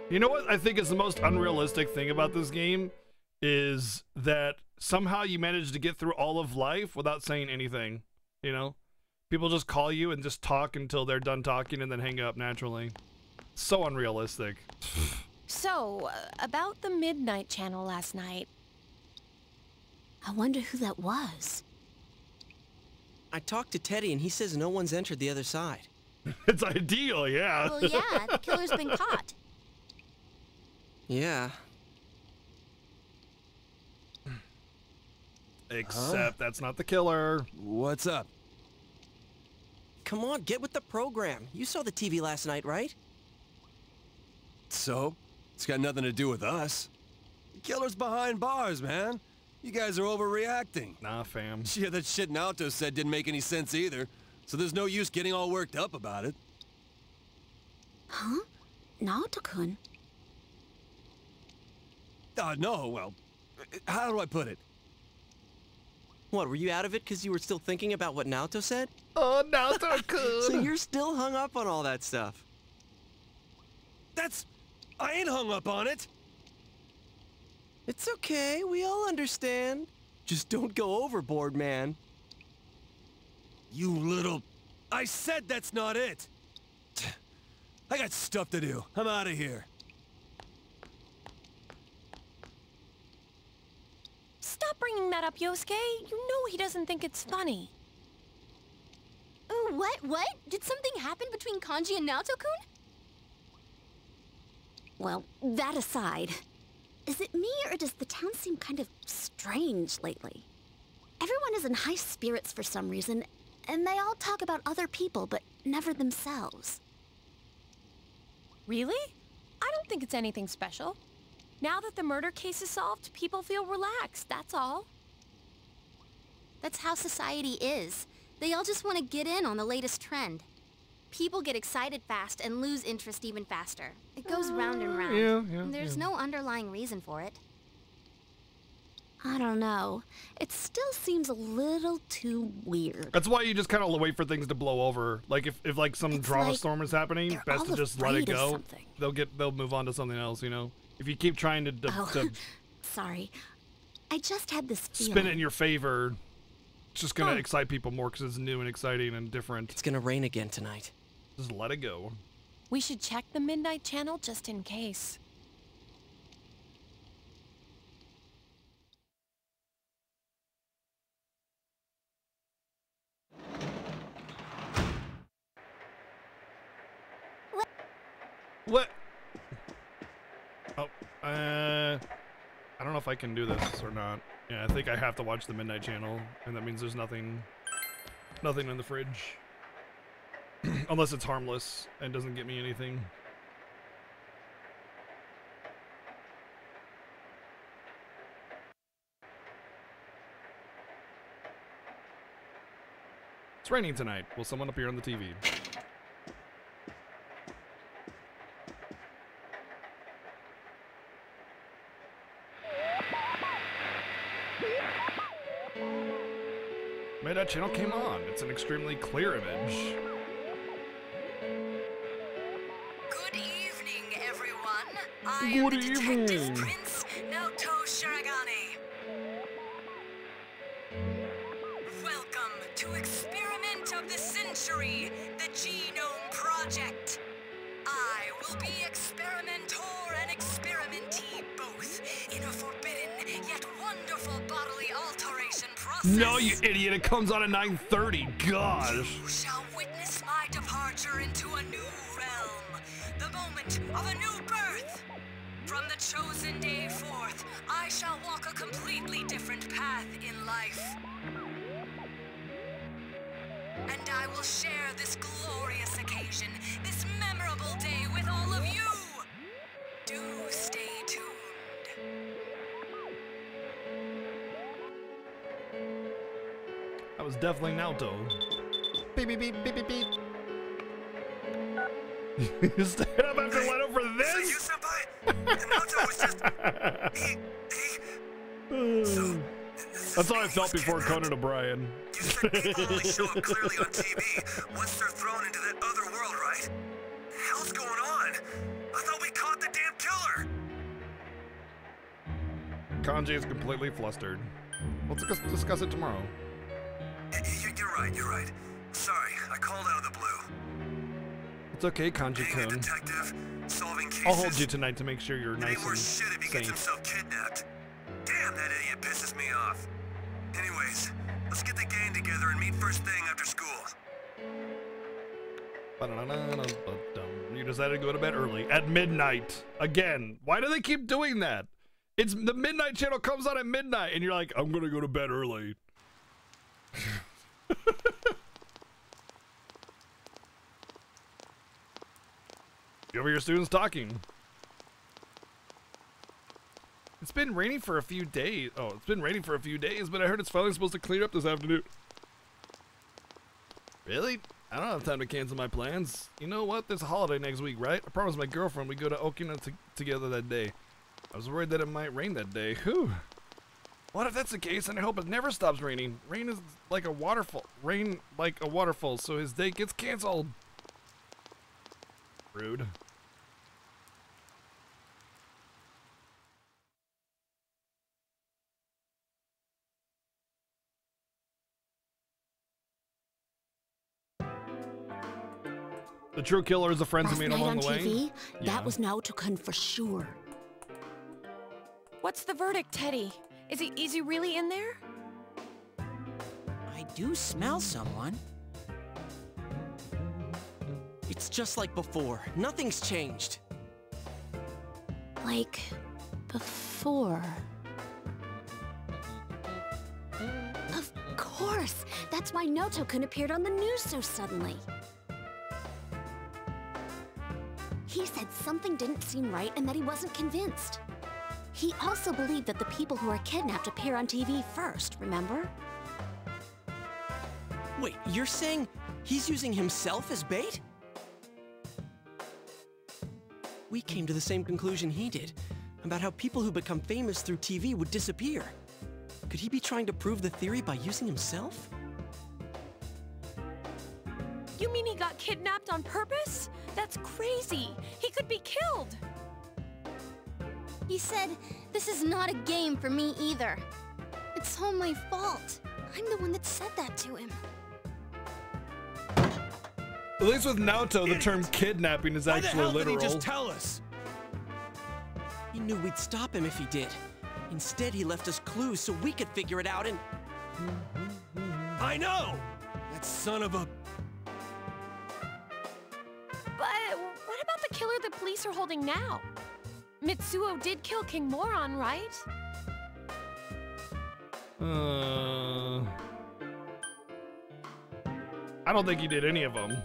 You know what I think is the most unrealistic thing about this game is that somehow you manage to get through all of life without saying anything, you know? People just call you and just talk until they're done talking and then hang up naturally. So unrealistic. So, about the Midnight Channel last night. I wonder who that was. I talked to Teddy and he says no one's entered the other side. It's ideal, yeah. Well, yeah, the killer's been caught. Yeah. Except that's not the killer. What's up? Come on, get with the program. You saw the TV last night, right? So? It's got nothing to do with us. The killer's behind bars, man. You guys are overreacting. Nah, fam. Yeah, that shit Naoto said didn't make any sense either. So there's no use getting all worked up about it. Huh? Naoto-kun? No, well, how do I put it? What, were you out of it because you were still thinking about what Naoto said? Oh, Naoto-kun! So you're still hung up on all that stuff? I ain't hung up on it! It's okay, we all understand. Just don't go overboard, man. You little... I said that's not it! I got stuff to do. I'm out of here. Stop bringing that up, Yosuke. You know he doesn't think it's funny. Oh, what? Did something happen between Kanji and Naoto-kun? Well, that aside, is it me or does the town seem kind of strange lately? Everyone is in high spirits for some reason, and they all talk about other people, but never themselves. Really? I don't think it's anything special. Now that the murder case is solved, people feel relaxed, that's all. That's how society is. They all just want to get in on the latest trend. People get excited fast and lose interest even faster. It goes round and round. Yeah, There's no underlying reason for it. I don't know. It still seems a little too weird. That's why you just kind of wait for things to blow over. Like if like some It's drama like storm is happening, they're best all to just let it afraid of go. something. They'll move on to something else, you know. If you keep trying to Sorry. I just had this feeling. spin it in your favor, it's just gonna Oh. excite people more because it's new and exciting and different. It's gonna rain again tonight. Just let it go. We should check the Midnight Channel just in case. What? Oh, I don't know if I can do this or not. Yeah, I think I have to watch the Midnight Channel, and that means there's nothing in the fridge. Unless it's harmless and doesn't get me anything. It's raining tonight. Will someone appear on the TV? Midnight Channel came on. It's an extremely clear image. Good evening, everyone. I Good am the Detective evening. Prince, Naoto Shiragane. Welcome to Experiment of the Century, the Genome Project. I will be experimenter and experimentee both in a forbidden yet wonderful bodily alteration process. No, you idiot! It comes on at 9:30. Gosh. You shall witness my departure into a new realm, the moment of a new birth. From the chosen day forth, I shall walk a completely different path in life. And I will share this glorious occasion, this memorable day with all of you. Do stay tuned. That was definitely Naoto. Beep beep beep beep beep beep. You stayed up after Leto for Is that you, this? senpai? Naoto was just... That's how I felt before Conan O'Brien. You said people only show up clearly on TV once they're thrown into that other world, right? The hell's going on? I thought we caught the damn Kanji is completely flustered. Let's discuss it tomorrow. You're right. Sorry, I called out of the blue. It's okay, Being a Kanji-kun. detective, solving cases. I'll hold you tonight to make sure you're It nice ain't and worse shit if he gets safe. himself kidnapped. Damn, that idiot pisses me off. Anyways, let's get the gang together and meet first thing after school. You decided to go to bed early at midnight. Again, why do they keep doing that? It's the Midnight Channel comes on at midnight, and you're like, I'm gonna go to bed early. You over your students talking. It's been raining for a few days. Oh, it's been raining for a few days, but I heard it's finally supposed to clear up this afternoon. Really? I don't have time to cancel my plans. You know what? There's a holiday next week, right? I promised my girlfriend we'd go to Okinawa together that day. I was worried that it might rain that day. Whew. What if that's the case? And I hope it never stops raining. Rain is like a waterfall. Rain like a waterfall, so his date gets canceled. Rude. The true killer is the friends Last we made night along on the way. TV, Yeah. that was Naoto-kun for sure. What's the verdict, Teddy? Is he really in there? I do smell someone. It's just like before. Nothing's changed. Like, before. Of course! That's why Naoto-kun appeared on the news so suddenly. He said something didn't seem right and that he wasn't convinced. He also believed that the people who are kidnapped appear on TV first, remember? Wait, you're saying he's using himself as bait? We came to the same conclusion he did, about how people who become famous through TV would disappear. Could he be trying to prove the theory by using himself? You mean he got kidnapped on purpose? That's crazy. He could be killed. He said, "This is not a game for me either. It's all my fault. I'm the one that said that to him." At least with Naoto, the term kidnapping is Why the actually hell literal. did he just tell us? He knew we'd stop him if he did. Instead, he left us clues so we could figure it out and... I know! That son of a... But what about the killer the police are holding now? Mitsuo did kill King Moron, right? I don't think he did any of them.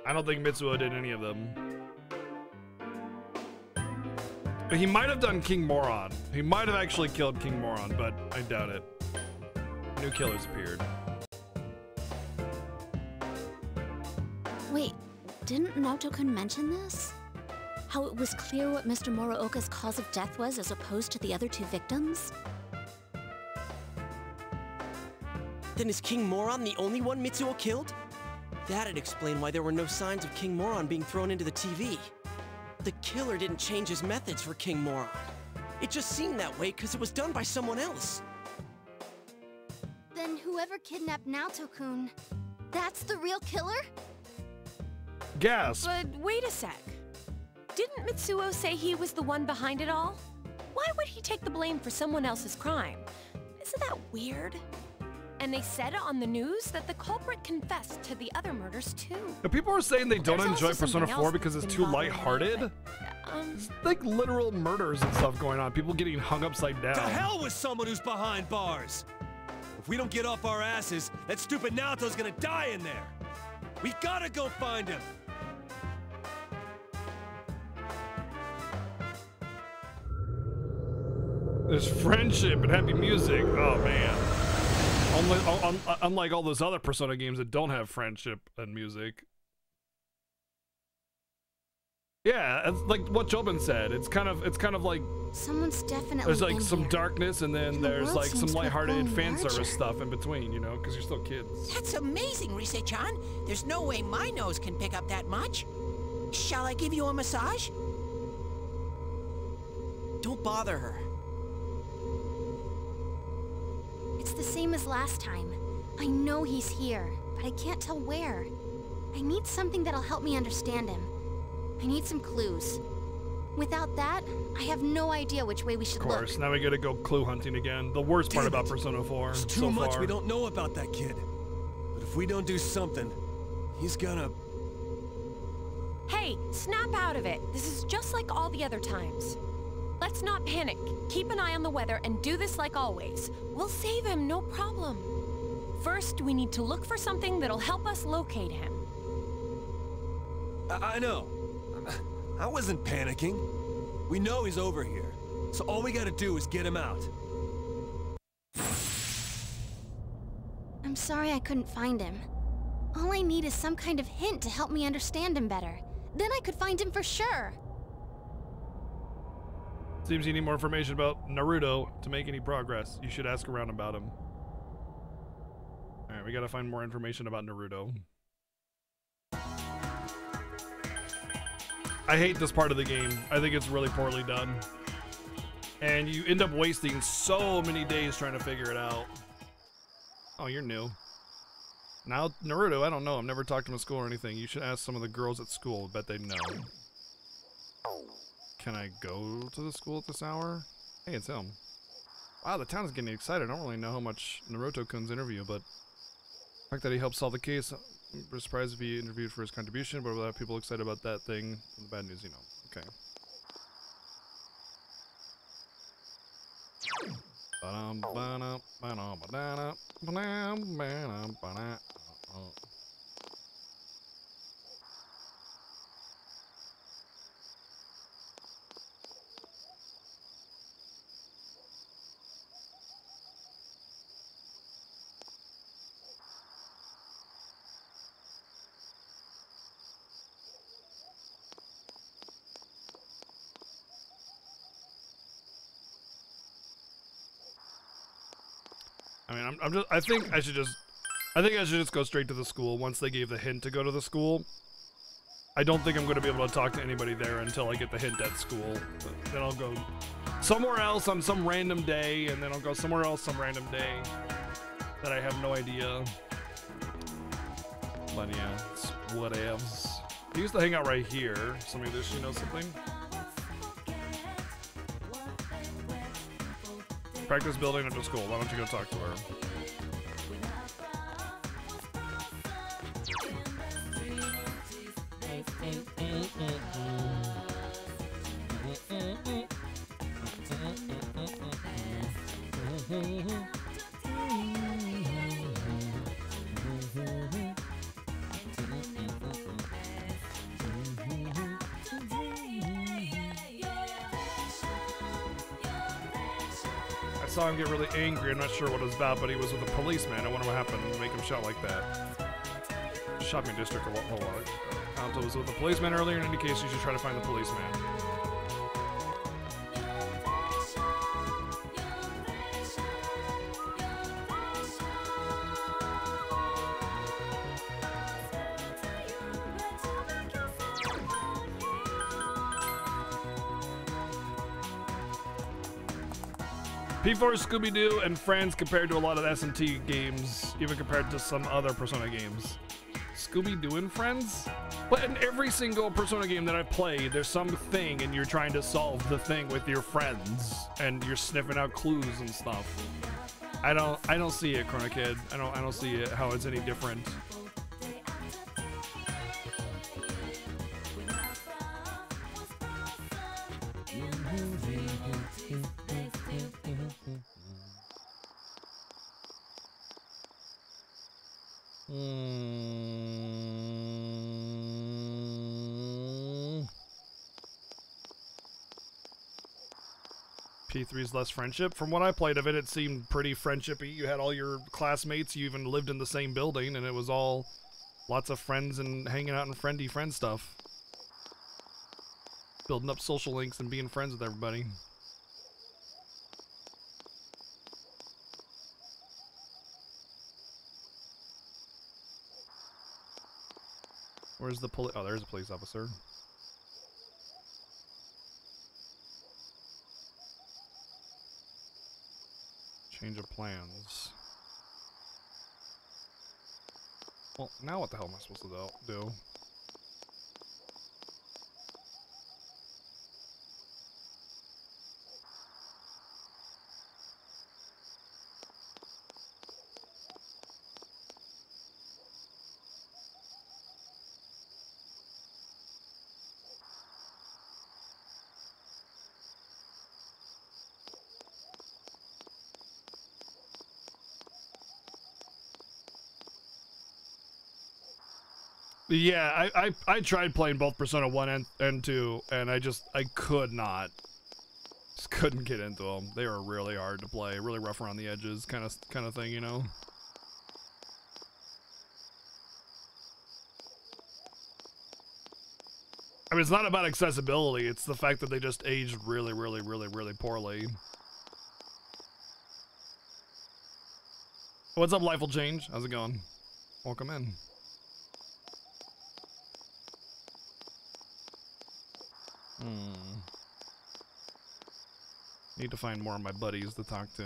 I don't think Mitsuo did any of them. But he might have done King Moron. He might have actually killed King Moron, but I doubt it. New killers appeared. Wait, didn't Naoto-kun mention this? How it was clear what Mr. Muraoka's cause of death was as opposed to the other two victims? Then is King Moron the only one Mitsuo killed? That'd explain why there were no signs of King Moron being thrown into the TV. The killer didn't change his methods for King Moron. It just seemed that way because it was done by someone else. Then whoever kidnapped Naoto-kun, that's the real killer? Gasp! But wait a sec. Didn't Mitsuo say he was the one behind it all? Why would he take the blame for someone else's crime? Isn't that weird? And they said on the news that the culprit confessed to the other murders too. Now, people are saying they don't There's enjoy also Persona something 4 else because that's it's been too bothering me, lighthearted. but, It's like literal murders and stuff going on. People getting hung upside down. To hell with someone who's behind bars! If we don't get off our asses, that stupid Naoto's gonna die in there! We gotta go find him! There's friendship and happy music. Oh man. Unlike all those other Persona games that don't have friendship and music. Yeah, it's like what Jobin said. It's kind of like Someone's definitely there's like been some here. darkness and then And the there's world like some seems to have lighthearted grown fan larger. service stuff in between, you know, because you're still kids. That's amazing, Rise-chan. There's no way my nose can pick up that much. Shall I give you a massage? Don't bother her. It's the same as last time. I know he's here, but I can't tell where. I need something that'll help me understand him. I need some clues. Without that, I have no idea which way we should Of course, look. now we gotta go clue hunting again. The worst part Damn about it. Persona 4 There's too so much far. we don't know about that kid. But if we don't do something, he's gonna... Hey, snap out of it. This is just like all the other times. Let's not panic. Keep an eye on the weather and do this like always. We'll save him, no problem. First, we need to look for something that'll help us locate him. I know. I wasn't panicking. We know he's over here. So all we gotta do is get him out. I'm sorry I couldn't find him. All I need is some kind of hint to help me understand him better. Then I could find him for sure. Seems you need more information about Naruto to make any progress. You should ask around about him. Alright, we gotta find more information about Naruto. I hate this part of the game. I think it's really poorly done. And you end up wasting so many days trying to figure it out. Oh, you're new. Now, Naruto, I don't know. I've never talked to him at school or anything. You should ask some of the girls at school. Bet they know. Can I go to the school at this hour? Hey, it's him. Wow, the town is getting excited. I don't really know how much Naruto-kun's interview, but the fact that he helped solve the case, I'm surprised if he interviewed for his contribution, but we'll have people excited about that thing. And the bad news, you know. Okay. I mean, I think I should just go straight to the school once they gave the hint to go to the school. I don't think I'm going to be able to talk to anybody there until I get the hint at school. But then I'll go somewhere else on some random day, and then I'll go somewhere else some random day that I have no idea. But yeah, it's whatevs. He used to hang out right here. Somebody that she knows something. Practice building after school. Why don't you go talk to her? I saw him get really angry. I'm not sure what it was about, but he was with a policeman. I wonder what happened to make him shout like that. Shopping district or what? Hold on. Kanto was with a policeman earlier, in any case, you should try to find the policeman. P4 Scooby-Doo and Friends compared to a lot of SMT games, even compared to some other Persona games. Scooby-Doo and Friends? But in every single Persona game that I've played, there's something and you're trying to solve the thing with your friends and you're sniffing out clues and stuff. I don't see it, Chrono Kid. I don't see it how it's any different. P3's less friendship. From what I played of it, it seemed pretty friendshipy. You had all your classmates, you even lived in the same building, and it was all lots of friends and hanging out and friend stuff. Building up social links and being friends with everybody. Where's the police? Oh, there's a police officer. Change of plans. Well, now what the hell am I supposed to do? Yeah, I tried playing both Persona 1 and 2, and I could not. Just couldn't get into them. They were really hard to play, really rough around the edges kind of thing, you know? I mean, it's not about accessibility, it's the fact that they just aged really, really, really, really poorly. What's up, Life Will Change? How's it going? Welcome in. Need to find more of my buddies to talk to.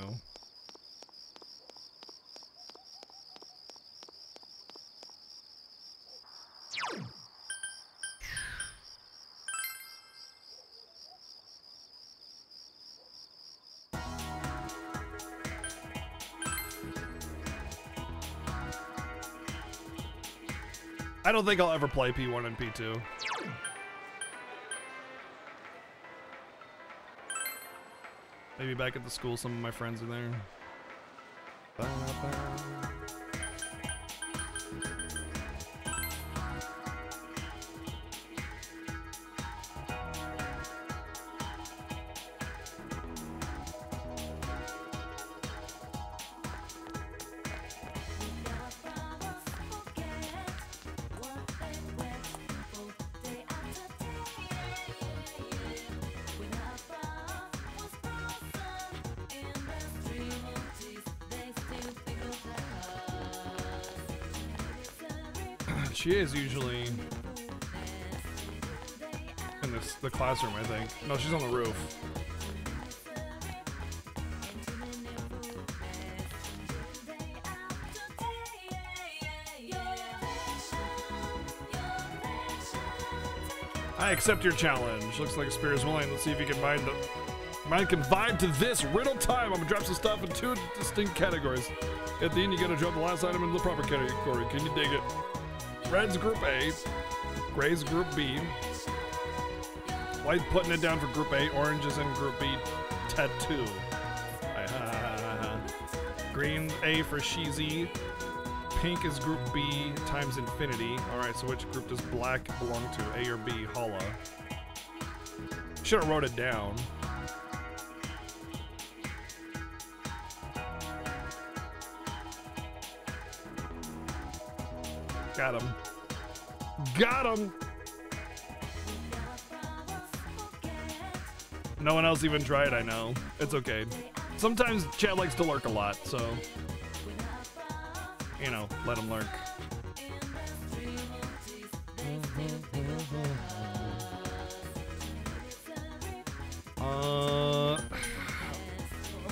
I don't think I'll ever play P1 and P2. Maybe back at the school, some of my friends are there. She is usually in the classroom, I think. No, she's on the roof. I accept your challenge. Looks like Spear is willing. Let's see if you can mind can vibe to this riddle time. I'm gonna drop some stuff in 2 distinct categories. At the end, you gotta drop the last item into the proper category. Can you dig it? Red's Group A, Gray's Group B, White putting it down for Group A, Orange is in Group B, Tattoo. Green A for Sheezy, Pink is Group B times Infinity. Alright, so which group does Black belong to, A or B? Holla. Should've wrote it down. Got him. Got him! No one else even tried, I know. It's okay. Sometimes Chad likes to lurk a lot, so... You know, let him lurk. The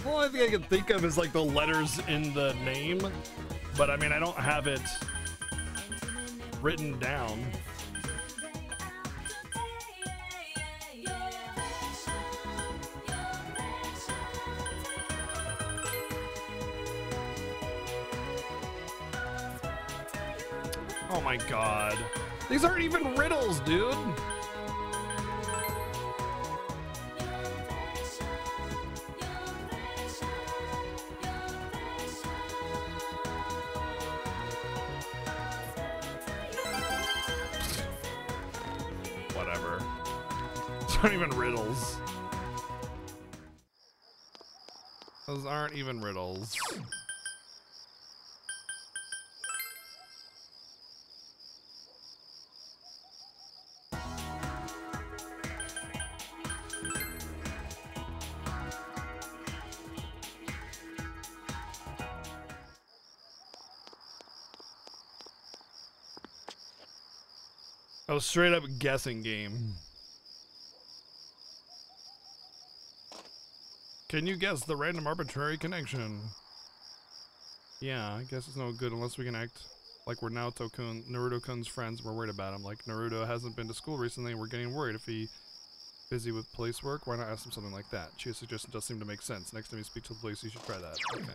only thing I can think of is like the letters in the name, but I mean, I don't have it written down. Oh my god. These aren't even riddles, dude. Whatever. These aren't even riddles. Those aren't even riddles. A straight up guessing game. Can you guess the random arbitrary connection? Yeah, I guess it's no good unless we can act like we're Naruto-kun's friends. We're worried about him. Like Naruto hasn't been to school recently. We're getting worried if he busy with police work. Why not ask him something like that? Chia's suggestion does seem to make sense. Next time you speak to the police, you should try that. Okay.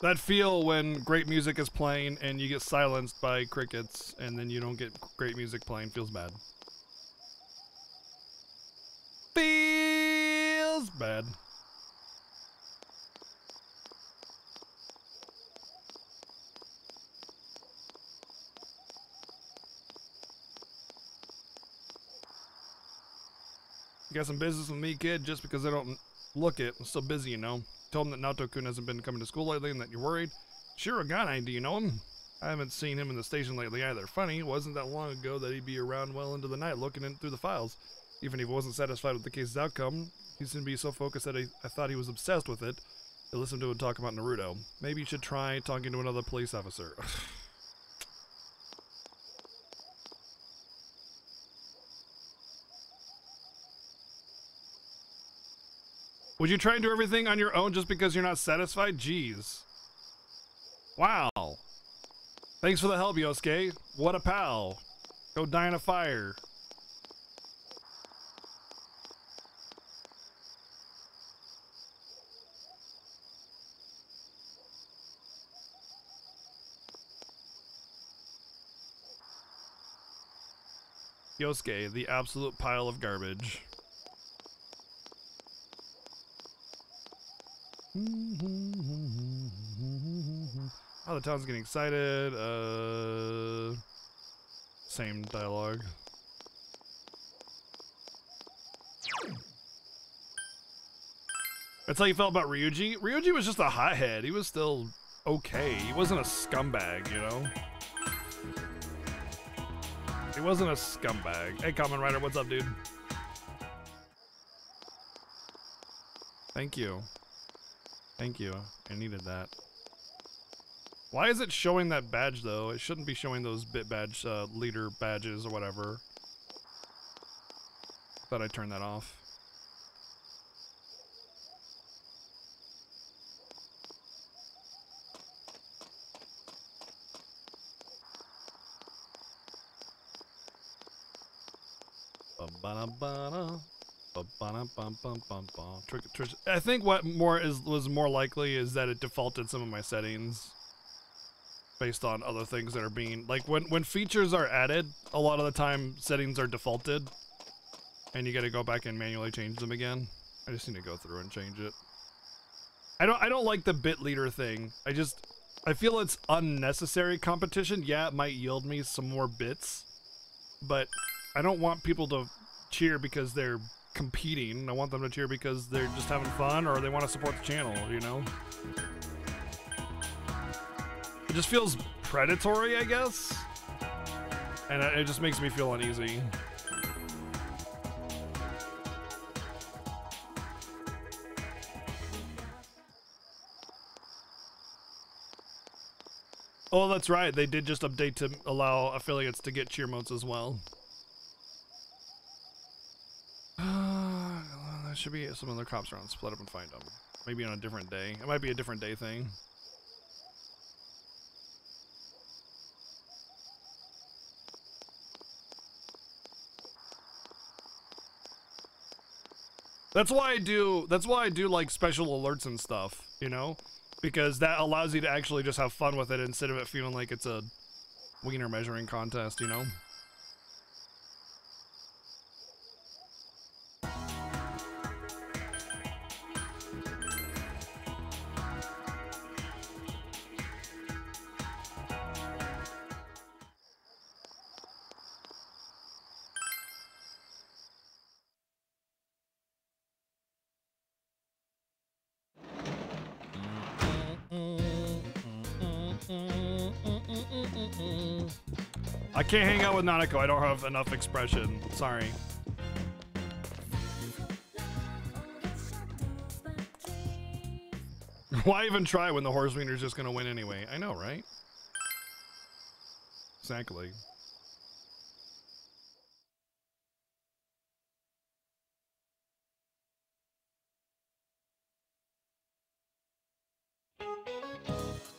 That feel when great music is playing and you get silenced by crickets and then you don't get great music playing feels bad. Feels bad. You got some business with me, kid, just because I don't look it. I'm still busy, you know. Told him that Naoto-kun hasn't been coming to school lately and that you're worried. Shirogane, do you know him? I haven't seen him in the station lately either. Funny, it wasn't that long ago that he'd be around well into the night looking in through the files. Even if he wasn't satisfied with the case's outcome, he seemed to be so focused that I thought he was obsessed with it. I listened to him talk about Naruto. Maybe you should try talking to another police officer. Would you try and do everything on your own just because you're not satisfied? Jeez. Wow. Thanks for the help, Yosuke. What a pal. Go die in a fire. Yosuke, the absolute pile of garbage. Oh, the town's getting excited. Same dialogue. That's how you felt about Ryuji? Ryuji was just a hothead. He was still okay. He wasn't a scumbag, you know? He wasn't a scumbag. Hey, Kamen Rider, what's up, dude? Thank you. Thank you. I needed that. Why is it showing that badge, though? It shouldn't be showing those bit badge, leader badges or whatever. Thought I'd turn that off. I think what was more likely is that it defaulted some of my settings based on other things that are being like when features are added, a lot of the time settings are defaulted and you got to go back and manually change them again. I just need to go through and change it. I don't like the bit leader thing. I feel it's unnecessary competition. Yeah, it might yield me some more bits, but I don't want people to cheer because they're competing. I want them to cheer because they're just having fun or they want to support the channel, you know? It just feels predatory, I guess. And it just makes me feel uneasy. Oh, that's right. They did just update to allow affiliates to get cheer modes as well. There should be some other cops around. Split up and find them. Maybe on a different day. It might be a different day thing. That's why I do like special alerts and stuff, you know? Because that allows you to actually just have fun with it instead of it feeling like it's a wiener measuring contest, you know? I can't hang out with Nanako. I don't have enough expression. Sorry. Why even try when the horse wiener's just gonna win anyway? I know, right? Exactly.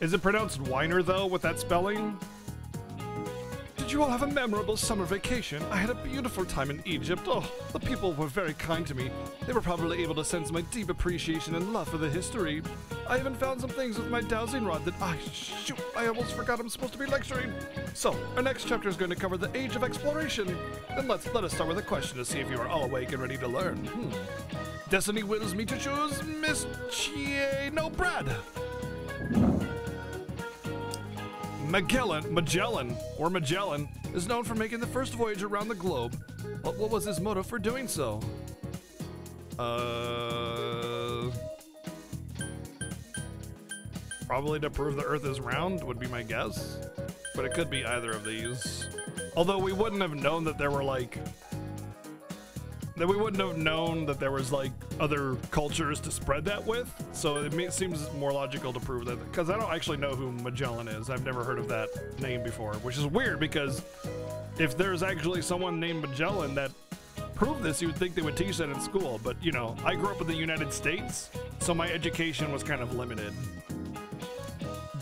Is it pronounced Weiner, though, with that spelling? Did you all have a memorable summer vacation? I had a beautiful time in Egypt. Oh, the people were very kind to me. They were probably able to sense my deep appreciation and love for the history. I even found some things with my dowsing rod that shoot, I almost forgot I'm supposed to be lecturing. So, our next chapter is going to cover the Age of Exploration. Then let us start with a question to see if you are all awake and ready to learn. Destiny wills me to choose Miss No Brad. Magellan is known for making the first voyage around the globe. What was his motive for doing so? Probably to prove the Earth is round would be my guess, but it could be either of these. Although we wouldn't have known that there were like, there was like other cultures to spread that with, so it seems more logical to prove that, because I don't actually know who Magellan is. I've never heard of that name before, which is weird because if there's actually someone named Magellan that proved this, you would think they would teach that in school, but you know, I grew up in the United States, so my education was kind of limited.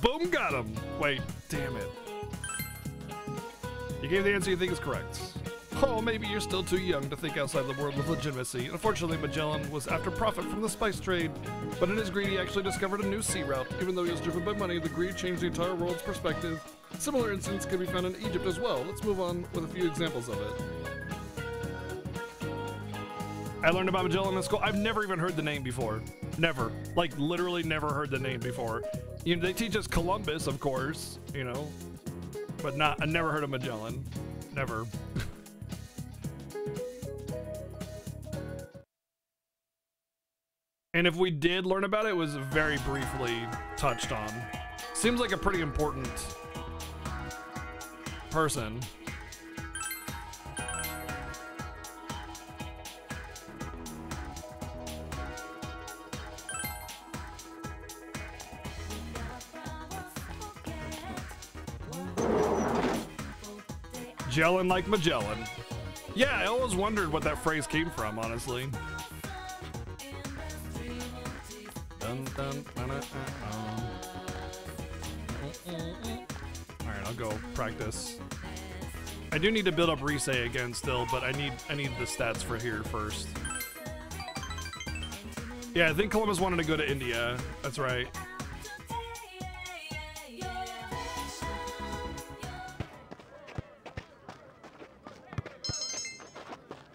Boom, got him! Wait, damn it. You gave the answer you think is correct. Oh, maybe you're still too young to think outside the world with legitimacy. Unfortunately, Magellan was after profit from the spice trade, but in his greed he actually discovered a new sea route. Even though he was driven by money, the greed changed the entire world's perspective. Similar incidents can be found in Egypt as well. Let's move on with a few examples of it. I learned about Magellan in school. I've never even heard the name before. Never. Like, literally never heard the name before. You know, they teach us Columbus, of course, you know, but I never heard of Magellan. Never. And if we did learn about it, it was very briefly touched on. Seems like a pretty important person. Gelling like Magellan. Yeah, I always wondered what that phrase came from, honestly. Alright, I'll go practice. I do need to build up Risei again still, but I need the stats for here first. Yeah, I think Columbus wanted to go to India. That's right.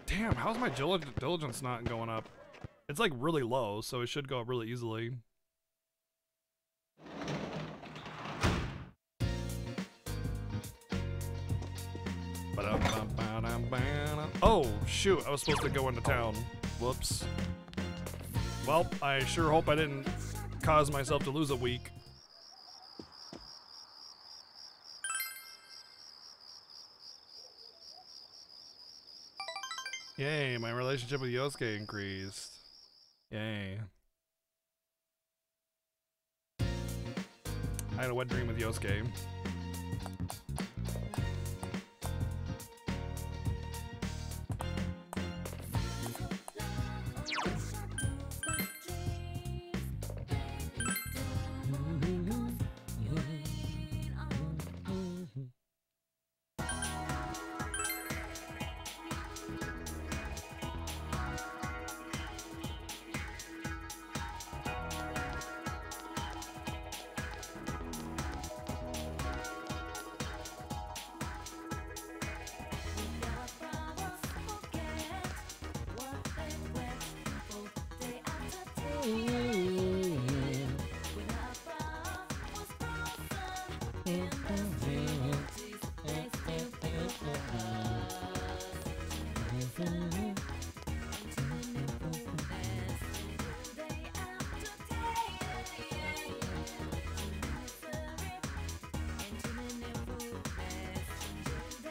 Damn, how's my diligence not going up? It's like really low, so it should go up really easily. Oh, shoot, I was supposed to go into town. Whoops. Well, I sure hope I didn't cause myself to lose a week. Yay, my relationship with Yosuke increased. Yay. I had a wet dream with Yosuke.